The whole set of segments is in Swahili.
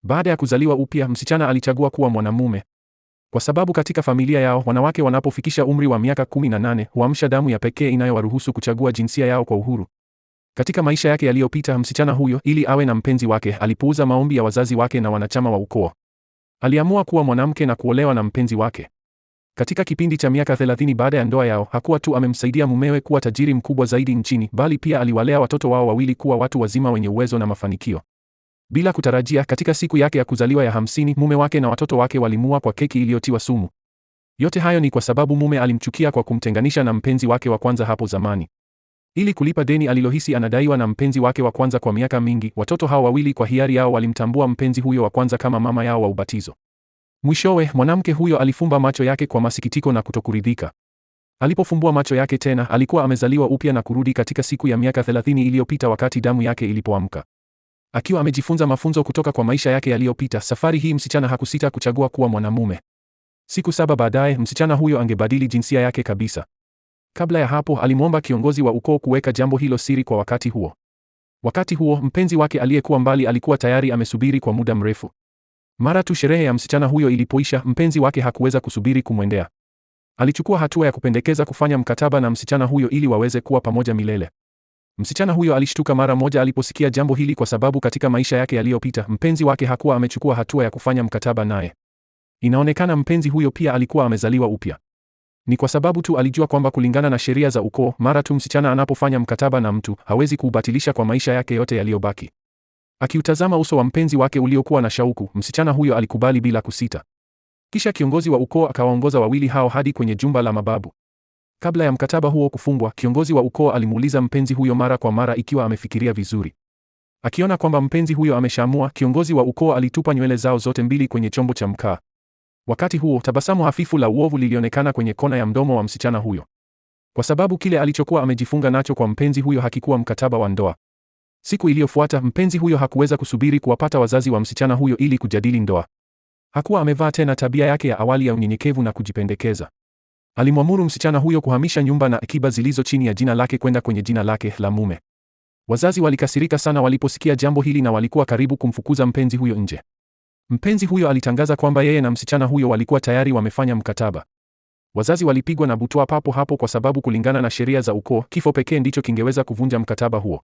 Baada ya kuzaliwa upya, msichana alichagua kuwa mwanamume. Kwa sababu katika familia yao, wanawake wanapofikisha umri wa miaka 18, huamsha damu ya pekee inayowaruhusu kuchagua jinsia yao kwa uhuru. Katika maisha yake yaliyopita, msichana huyo, ili awe na mpenzi wake, alipuuza maombi ya wazazi wake na wanachama wa ukoo. Aliamua kuwa mwanamke na kuolewa na mpenzi wake. Katika kipindi cha miaka 30 baada ya ndoa yao, hakuwa tu amemsaidia mumewe kuwa tajiri mkubwa zaidi nchini, bali pia aliwalea watoto wao wawili kuwa watu wazima wenye uwezo na mafanikio. Bila kutarajia, katika siku yake ya kuzaliwa ya 50, mume wake na watoto wake walimua kwa keki iliyotiwa sumu. Yote hayo ni kwa sababu mume alimchukia kwa kumtenganisha na mpenzi wake wa kwanza hapo zamani. Ili kulipa deni alilohisi anadaiwa na mpenzi wake wa kwanza kwa miaka mingi, watoto hao wawili kwa hiari yao walimtambua mpenzi huyo wa kwanza kama mama yao wa ubatizo. Mwishowe, mwanamke huyo alifumba macho yake kwa masikitiko na kutokuridhika. Alipofumbua macho yake tena, alikuwa amezaliwa upya na kurudi katika siku ya miaka 30 iliyopita wakati damu yake ilipoamka. Akiwa amejifunza mafunzo kutoka kwa maisha yake yaliyopita, safari hii msichana hakusita kuchagua kuwa mwanamume. Siku 7 baadaye, msichana huyo angebadili jinsia yake kabisa. Kabla ya hapo, alimwomba kiongozi wa ukoo kuweka jambo hilo siri kwa wakati huo. Wakati huo, mpenzi wake aliyekuwa mbali alikuwa tayari amesubiri kwa muda mrefu. Mara tu sherehe ya msichana huyo ilipoisha, mpenzi wake hakuweza kusubiri kumwendea. Alichukua hatua ya kupendekeza kufanya mkataba na msichana huyo ili waweze kuwa pamoja milele. Msichana huyo alishtuka mara moja aliposikia jambo hili kwa sababu katika maisha yake yaliyopita, mpenzi wake hakuwa amechukua hatua ya kufanya mkataba naye. Inaonekana mpenzi huyo pia alikuwa amezaliwa upya. Ni kwa sababu tu alijua kwamba kulingana na sheria za ukoo, mara tu msichana anapofanya mkataba na mtu, hawezi kuubatilisha kwa maisha yake yote yaliyobaki. Akiutazama uso wa mpenzi wake uliokuwa na shauku, msichana huyo alikubali bila kusita. Kisha kiongozi wa ukoo akawaongoza wawili hao hadi kwenye jumba la mababu. Kabla ya mkataba huo kufungwa, kiongozi wa ukoo alimuuliza mpenzi huyo mara kwa mara ikiwa amefikiria vizuri. Akiona kwamba mpenzi huyo ameshaamua, kiongozi wa ukoo alitupa nywele zao zote mbili kwenye chombo cha mkaa. Wakati huo, tabasamu hafifu la uovu lilionekana kwenye kona ya mdomo wa msichana huyo. Kwa sababu kile alichokuwa amejifunga nacho kwa mpenzi huyo hakikuwa mkataba wa ndoa. Siku iliyofuata, mpenzi huyo hakuweza kusubiri kuwapata wazazi wa msichana huyo ili kujadili ndoa. Hakuwa amevaa tena tabia yake ya awali ya unyenyekevu na kujipendekeza. Alimwamuru msichana huyo kuhamisha nyumba na akiba zilizo chini ya jina lake kwenda kwenye jina lake la mume. Wazazi walikasirika sana waliposikia jambo hili na walikuwa karibu kumfukuza mpenzi huyo nje. Mpenzi huyo alitangaza kwamba yeye na msichana huyo walikuwa tayari wamefanya mkataba. Wazazi walipigwa na butwaa papo hapo kwa sababu kulingana na sheria za ukoo, kifo pekee ndicho kingeweza kuvunja mkataba huo.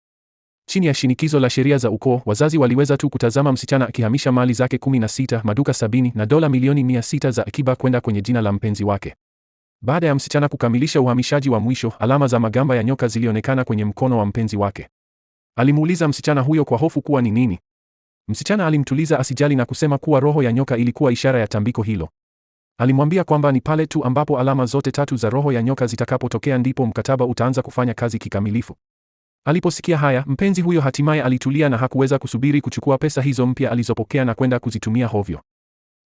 Chini ya shinikizo la sheria za ukoo, wazazi waliweza tu kutazama msichana akihamisha mali zake 16, maduka 70 na dola milioni 600 za akiba kwenda kwenye jina la mpenzi wake. Baada ya msichana kukamilisha uhamishaji wa mwisho, alama za magamba ya nyoka zilionekana kwenye mkono wa mpenzi wake. Alimuuliza msichana huyo kwa hofu kuwa ni nini. Msichana alimtuliza asijali na kusema kuwa roho ya nyoka ilikuwa ishara ya tambiko hilo. Alimwambia kwamba ni pale tu ambapo alama zote 3 za roho ya nyoka zitakapotokea ndipo mkataba utaanza kufanya kazi kikamilifu. Aliposikia haya, mpenzi huyo hatimaye alitulia na hakuweza kusubiri kuchukua pesa hizo mpya alizopokea na kwenda kuzitumia hovyo.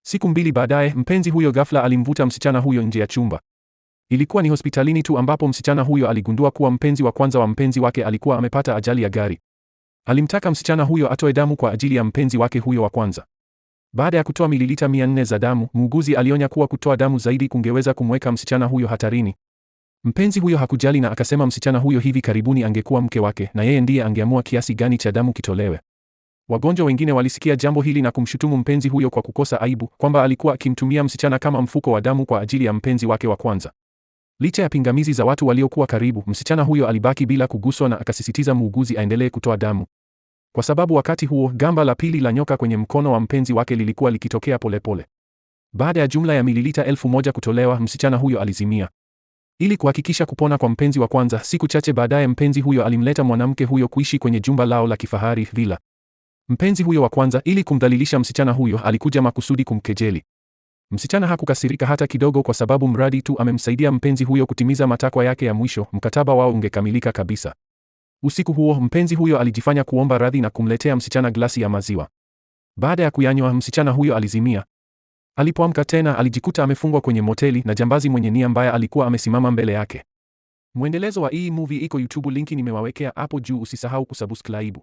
Siku 2 baadaye, mpenzi huyo ghafla alimvuta msichana huyo nje ya chumba. Ilikuwa ni hospitalini tu ambapo msichana huyo aligundua kuwa mpenzi wa kwanza wa mpenzi wake alikuwa amepata ajali ya gari. Alimtaka msichana huyo atoe damu kwa ajili ya mpenzi wake huyo wa kwanza. Baada ya kutoa mililita 400 za damu, muuguzi alionya kuwa kutoa damu zaidi kungeweza kumweka msichana huyo hatarini. Mpenzi huyo hakujali na akasema msichana huyo hivi karibuni angekuwa mke wake na yeye ndiye angeamua kiasi gani cha damu kitolewe. Wagonjwa wengine walisikia jambo hili na kumshutumu mpenzi huyo kwa kukosa aibu, kwamba alikuwa akimtumia msichana kama mfuko wa damu kwa ajili ya mpenzi wake wa kwanza. Licha ya pingamizi za watu waliokuwa karibu, msichana huyo alibaki bila kuguswa na akasisitiza muuguzi aendelee kutoa damu. Kwa sababu wakati huo, gamba la pili la nyoka kwenye mkono wa mpenzi wake lilikuwa likitokea polepole. Baada ya jumla ya mililita 1000 kutolewa, msichana huyo alizimia. Ili kuhakikisha kupona kwa mpenzi wa kwanza, siku chache baadaye mpenzi huyo alimleta mwanamke huyo kuishi kwenye jumba lao la kifahari villa. Mpenzi huyo wa kwanza, ili kumdhalilisha msichana huyo, alikuja makusudi kumkejeli. Msichana hakukasirika hata kidogo kwa sababu mradi tu amemsaidia mpenzi huyo kutimiza matakwa yake ya mwisho, mkataba wao ungekamilika kabisa. Usiku huo, mpenzi huyo alijifanya kuomba radhi na kumletea msichana glasi ya maziwa. Baada ya kuyanywa, msichana huyo alizimia. Alipoamka tena, alijikuta amefungwa kwenye moteli na jambazi mwenye nia mbaya alikuwa amesimama mbele yake. Mwendelezo wa hii movie iko YouTube, linki nimewawekea hapo juu, usisahau kusubscribe.